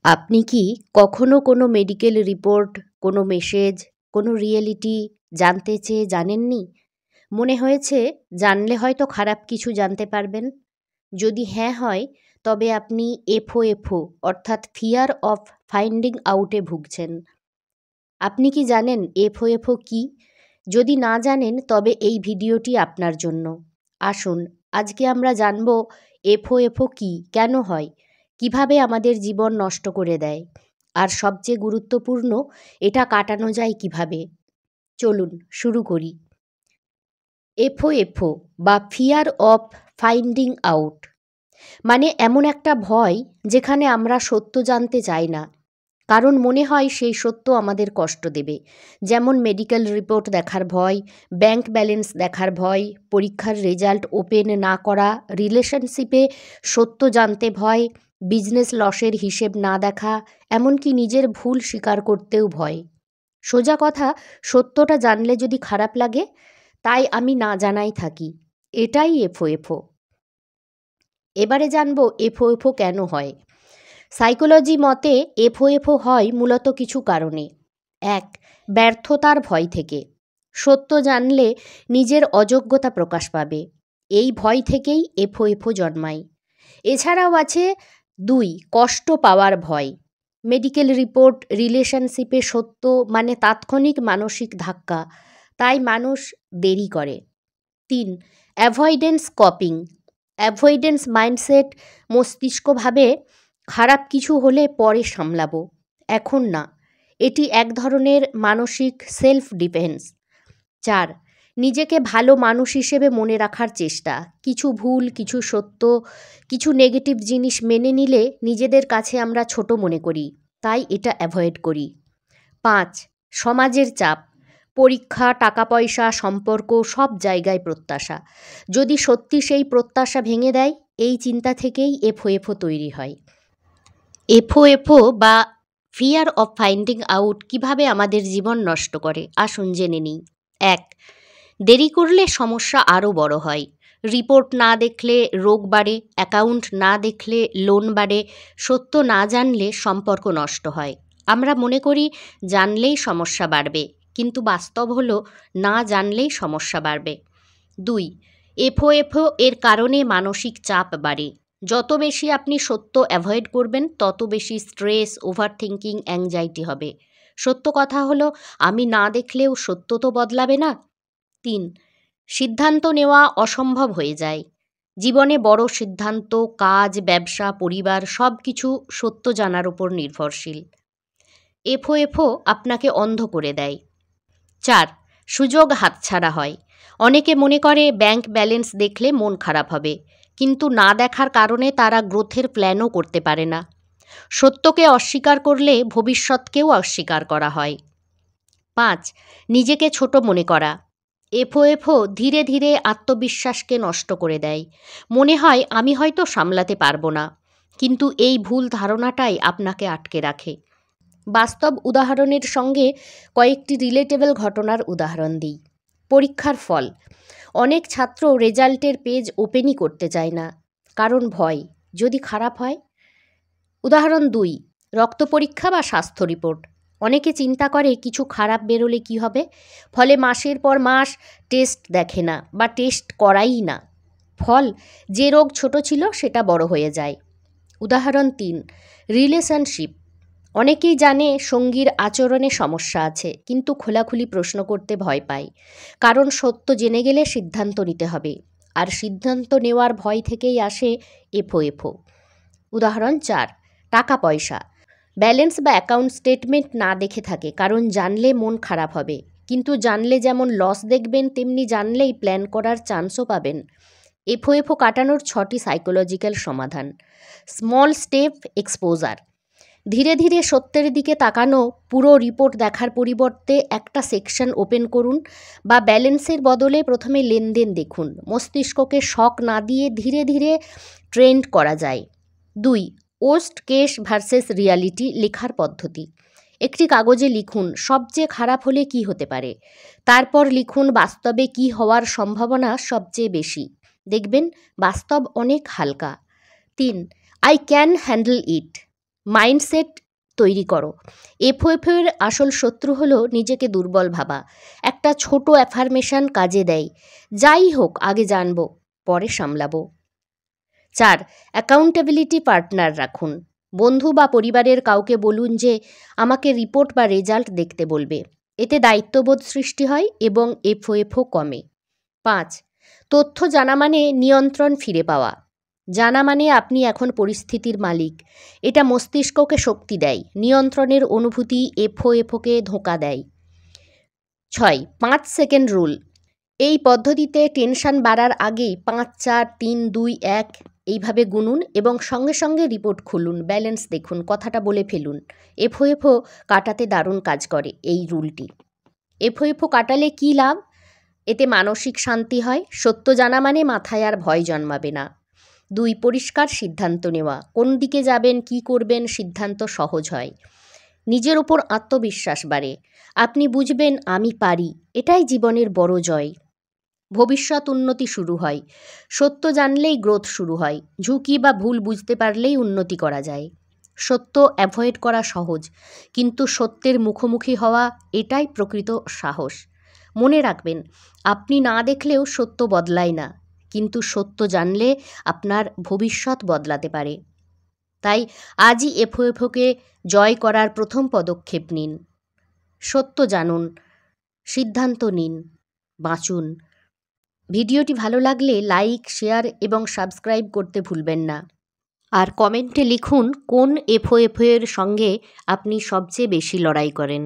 আপনি কি কখনো কোনো মেডিকেল রিপোর্ট, কোনো মেসেজ, কোনো রিয়েলিটি জানতে চেয়ে জানেননি? মনে হয়েছে জানলে হয়তো খারাপ কিছু জানতে পারবেন? যদি হ্যাঁ হয়, তবে আপনি এফওএফও অর্থাৎ ফিয়ার অফ ফাইন্ডিং আউটে ভুগছেন। আপনি কি জানেন এফওএফও কী? যদি না জানেন তবে এই ভিডিওটি আপনার জন্য। আসুন আজকে আমরা জানব এফওএফও কী, কেন হয়, কিভাবে আমাদের জীবন নষ্ট করে দেয়, আর সবচেয়ে গুরুত্বপূর্ণ, এটা কাটানো যায় কিভাবে। চলুন শুরু করি। এফওএফও বা ফিয়ার অফ ফাইন্ডিং আউট মানে এমন একটা ভয় যেখানে আমরা সত্য জানতে চাই না, কারণ মনে হয় সেই সত্য আমাদের কষ্ট দেবে। যেমন মেডিকেল রিপোর্ট দেখার ভয়, ব্যাংক ব্যালেন্স দেখার ভয়, পরীক্ষার রেজাল্ট ওপেন না করা, রিলেশনশিপে সত্য জানতে ভয়, বিজনেস লসের হিসেব না দেখা, এমনকি নিজের ভুল স্বীকার করতেও ভয়। সোজা কথা, সত্যটা জানলে যদি খারাপ লাগে, তাই আমি না জানাই থাকি। এটাই এফওএফও। এবারে জানবো এফওএফও কেন হয়। সাইকোলজি মতে এফওএফও হয় মূলত কিছু কারণে। ১. ব্যর্থতার ভয় থেকে। সত্য জানলে নিজের অযোগ্যতা প্রকাশ পাবে, এই ভয় থেকেই এফওএফও জন্মায়। এছাড়াও আছে ২. কষ্ট পাওয়ার ভয়। মেডিকেল রিপোর্ট, রিলেশনশিপে সত্য মানে তাৎক্ষণিক মানসিক ধাক্কা, তাই মানুষ দেরি করে। ৩. Avoidance coping. অ্যাভয়েডেন্স মাইন্ডসেট, মস্তিষ্ক ভাবে খারাপ কিছু হলে পরে সামলাবো, এখন না। এটি এক ধরনের মানসিক সেলফ ডিফেন্স। ৪. নিজেকে ভালো মানুষ হিসেবে মনে রাখার চেষ্টা। কিছু ভুল, কিছু সত্য, কিছু নেগেটিভ জিনিস মেনে নিলে নিজেদের কাছে আমরা ছোট মনে করি, তাই এটা অ্যাভয়েড করি। ৫. সমাজের চাপ। পরীক্ষা, টাকা পয়সা, সম্পর্ক, সব জায়গায় প্রত্যাশা। যদি সত্যি সেই প্রত্যাশা ভেঙে দেয়, এই চিন্তা থেকেই এফওএফও তৈরি হয়। এফওএফও বা ফিয়ার অফ ফাইন্ডিং আউট কিভাবে আমাদের জীবন নষ্ট করে, আসুন জেনে নিই। ১. দেরি করলে সমস্যা আরও বড় হয়। রিপোর্ট না দেখলে রোগ বাড়ে, অ্যাকাউন্ট না দেখলে লোন বাড়ে, সত্য না জানলে সম্পর্ক নষ্ট হয়। আমরা মনে করি জানলেই সমস্যা বাড়বে, কিন্তু বাস্তব হলো না জানলেই সমস্যা বাড়বে। ২. এফওএফও এর কারণে মানসিক চাপ বাড়ে। যত বেশি আপনি সত্য অ্যাভয়েড করবেন, তত বেশি স্ট্রেস, ওভারথিঙ্কিং, অ্যাংজাইটি হবে। সত্য কথা হলো, আমি না দেখলেও সত্য তো বদলাবে না। ৩. সিদ্ধান্ত নেওয়া অসম্ভব হয়ে যায়। জীবনে বড় সিদ্ধান্ত, কাজ, ব্যবসা, পরিবার সব কিছু সত্য জানার উপর নির্ভরশীল। এফওএফও আপনাকে অন্ধ করে দেয়। ৪. সুযোগ হাতছাড়া হয়। অনেকে মনে করে ব্যাংক ব্যালেন্স দেখলে মন খারাপ হবে, কিন্তু না দেখার কারণে তারা গ্রোথের প্ল্যানও করতে পারে না। সত্যকে অস্বীকার করলে ভবিষ্যৎকেও অস্বীকার করা হয়। ৫. নিজেকে ছোট মনে করা। এফওএফও ধীরে ধীরে আত্মবিশ্বাসকে নষ্ট করে দেয়। মনে হয় আমি হয়তো সামলাতে পারবো না, কিন্তু এই ভুল ধারণাটাই আপনাকে আটকে রাখে। বাস্তব উদাহরণের সঙ্গে কয়েকটি রিলেটেবল ঘটনার উদাহরণ দিই। পরীক্ষার ফল। অনেক ছাত্র রেজাল্টের পেজ ওপেনই করতে চায় না, কারণ ভয়, যদি খারাপ হয়। উদাহরণ ২. রক্ত পরীক্ষা বা স্বাস্থ্য রিপোর্ট। অনেকে চিন্তা করে কিছু খারাপ বেরোলে কী হবে, ফলে মাসের পর মাস টেস্ট দেখে না বা টেস্ট করাই না। ফল, যে রোগ ছোট ছিল সেটা বড় হয়ে যায়। উদাহরণ ৩. রিলেশনশিপ। অনেকেই জানে সঙ্গীর আচরণে সমস্যা আছে, কিন্তু খোলাখুলি প্রশ্ন করতে ভয় পায়, কারণ সত্য জেনে গেলে সিদ্ধান্ত নিতে হবে, আর সিদ্ধান্ত নেওয়ার ভয় থেকেই আসে এফওএফও। উদাহরণ ৪. টাকা পয়সা। ব্যালেন্স বা অ্যাকাউন্ট স্টেটমেন্ট না দেখে থাকে, কারণ জানলে মন খারাপ হবে, কিন্তু জানলে যেমন লস দেখবেন, তেমনি জানলেই প্ল্যান করার চান্সও পাবেন। এফওএফও কাটানোর 6টি সাইকোলজিক্যাল সমাধান। Small step exposure. ধীরে ধীরে সত্যের দিকে তাকানো। পুরো রিপোর্ট দেখার পরিবর্তে একটা সেকশন ওপেন করুন, বা ব্যালেন্সের বদলে প্রথমে লেনদেন দেখুন। মস্তিষ্ককে শক না দিয়ে ধীরে ধীরে ট্রেন্ড করা যায়। ২. ওস্ট কেস ভার্সেস রিয়ালিটি লেখার পদ্ধতি। একটি কাগজে লিখুন সবচেয়ে খারাপ হলে কী হতে পারে, তারপর লিখুন বাস্তবে কী হওয়ার সম্ভাবনা সবচেয়ে বেশি। দেখবেন বাস্তব অনেক হালকা। ৩. I can handle it. Mindset তৈরি করো। এফওএফও এর আসল শত্রু হলো নিজেকে দুর্বল ভাবা। একটা ছোট অ্যাফার্মেশন কাজে দেয়, যাই হোক আগে জানবো, পরে সামলাবো। 4. অ্যাকাউন্টেবিলিটি পার্টনার রাখুন। বন্ধু বা পরিবারের কাউকে বলুন যে আমাকে রিপোর্ট বা রেজাল্ট দেখতে বলবে। এতে দায়িত্ববোধ সৃষ্টি হয় এবং এফওএফও কমে। 5. তথ্য জানা মানে নিয়ন্ত্রণ ফিরে পাওয়া। জানা মানে আপনি এখন পরিস্থিতির মালিক। এটা মস্তিষ্ককে শক্তি দেয়। নিয়ন্ত্রণের অনুভূতি এফওএফওকে ধোঁকা দেয়। 6. 5 সেকেন্ড রুল। এই পদ্ধতিতে টেনশন বাড়ার আগেই 5, 4, 3, 2, 1 এইভাবে গুনুন এবং সঙ্গে সঙ্গে রিপোর্ট খুলুন, ব্যালেন্স দেখুন, কথাটা বলে ফেলুন। এফওএফও কাটাতে দারুণ কাজ করে এই রুলটি। এফওএফও কাটালে কী লাভ? এতে মানসিক শান্তি হয়। সত্য জানা মানে মাথায় আর ভয় জন্মাবে না। 2. পরিষ্কার সিদ্ধান্ত নেওয়া। কোন দিকে যাবেন, কী করবেন, সিদ্ধান্ত সহজ হয়। নিজের ওপর আত্মবিশ্বাস বাড়ে। আপনি বুঝবেন আমি পারি, এটাই জীবনের বড় জয়। ভবিষ্যৎ উন্নতি শুরু হয়। সত্য জানলেই গ্রোথ শুরু হয়। ঝুঁকি বা ভুল বুঝতে পারলেই উন্নতি করা যায়। সত্য অ্যাভয়েড করা সহজ, কিন্তু সত্যের মুখোমুখি হওয়া এটাই প্রকৃত সাহস। মনে রাখবেন, আপনি না দেখলেও সত্য বদলায় না, কিন্তু সত্য জানলে আপনার ভবিষ্যৎ বদলাতে পারে। তাই আজই এফওএফওকে জয় করার প্রথম পদক্ষেপ নিন। সত্য জানুন, সিদ্ধান্ত নিন, বাঁচুন। ভিডিওটি ভালো লাগলে লাইক, শেয়ার এবং সাবস্ক্রাইব করতে ভুলবেন না। আর কমেন্টে লিখুন কোন এফওএফও এর সঙ্গে আপনি সবচেয়ে বেশি লড়াই করেন।